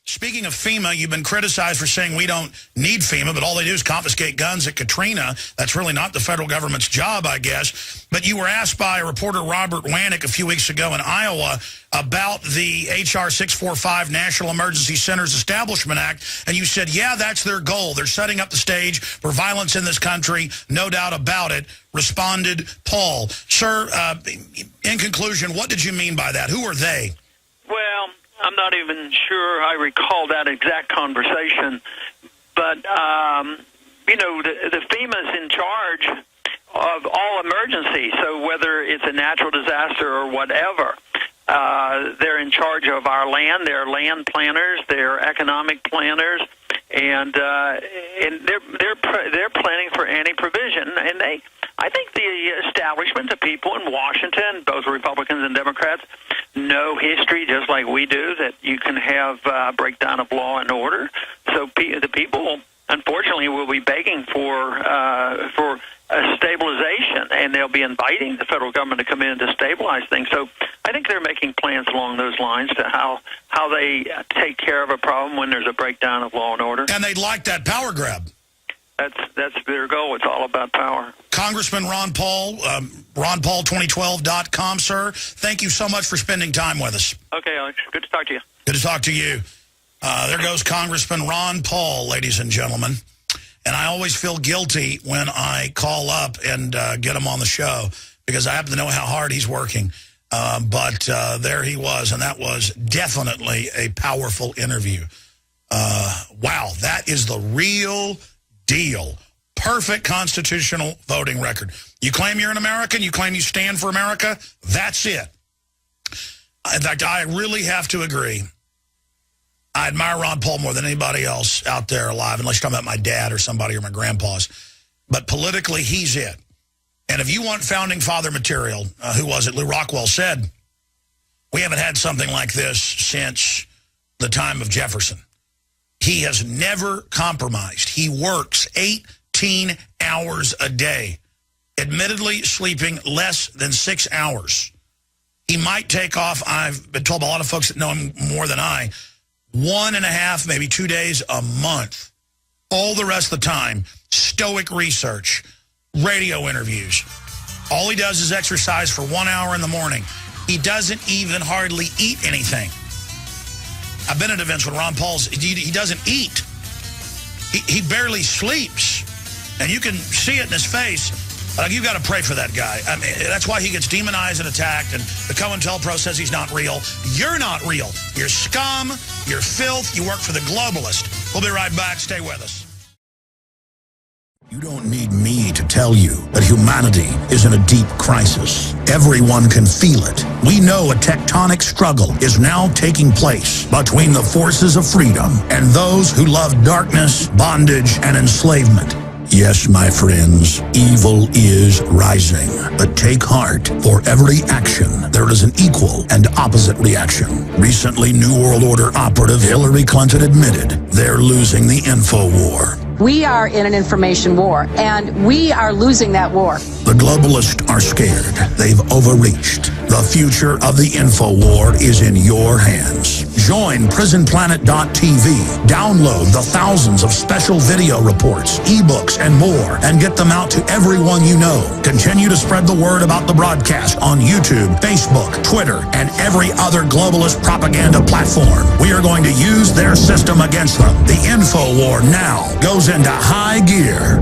Speaking of FEMA, you've been criticized for saying we don't need FEMA, but all they do is confiscate guns at Katrina. That's really not the federal government's job, I guess. But you were asked by reporter Robert Wannick a few weeks ago in Iowa about the H.R. 645 National Emergency Centers Establishment Act, and you said, yeah, that's their goal. They're setting up the stage for violence in this country, no doubt about it, responded Paul. Sir, in conclusion, what did you mean by that? Who are they? Well, I'm not even sure I recall that exact conversation, but, you know, the FEMA's in charge of all emergencies, so whether it's a natural disaster or whatever, they're in charge of our land. They're land planners, they're economic planners, and they're planning for any provision, and I think the establishment, the people in Washington, both Republicans and Democrats, know history just like we do, that you can have breakdown of law and order. So the people, unfortunately, will be begging for a stabilization, and they'll be inviting the federal government to come in to stabilize things. So I think they're making plans along those lines to how they take care of a problem when there's a breakdown of law and order. And they'd like that power grab. That's their goal. It's all about power. Congressman Ron Paul, RonPaul2012.com, sir. Thank you so much for spending time with us. Okay, Alex. Good to talk to you. Good to talk to you. There goes Congressman Ron Paul, ladies and gentlemen. And I always feel guilty when I call up and get him on the show because I happen to know how hard he's working. But there he was, and that was definitely a powerful interview. Wow, that is the real deal. Perfect constitutional voting record. You claim you're an American, you claim you stand for America, that's it. In fact, I really have to agree. I admire Ron Paul more than anybody else out there alive, unless you're talking about my dad or somebody or my grandpa's. But politically, he's it. And if you want founding father material, who was it? Lou Rockwell said, we haven't had something like this since the time of Jefferson. He has never compromised. He works 18 hours a day, admittedly sleeping less than 6 hours. He might take off, I've been told by a lot of folks that know him more than I, 1.5, maybe 2 days a month. All the rest of the time, stoic research, radio interviews. All he does is exercise for 1 hour in the morning. He doesn't even hardly eat anything. I've been at events when Ron Paul's, he doesn't eat. He barely sleeps. And you can see it in his face. You've got to pray for that guy. I mean, that's why he gets demonized and attacked, and the COINTELPRO says he's not real. You're not real. You're scum. You're filth. You work for the globalist. We'll be right back. Stay with us. You don't need me to tell you that humanity is in a deep crisis. Everyone can feel it. We know a tectonic struggle is now taking place between the forces of freedom and those who love darkness, bondage, and enslavement. Yes, my friends, evil is rising. But take heart. For every action, there is an equal and opposite reaction. Recently, New World Order operative Hillary Clinton admitted they're losing the info war. We are in an information war, and we are losing that war. The globalists are scared. They've overreached. The future of the info war is in your hands. Join PrisonPlanet.tv. Download the thousands of special video reports, ebooks, and more, and get them out to everyone you know. Continue to spread the word about the broadcast on YouTube, Facebook, Twitter, and every other globalist propaganda platform. We are going to use their system against them. The info war now goes into high gear.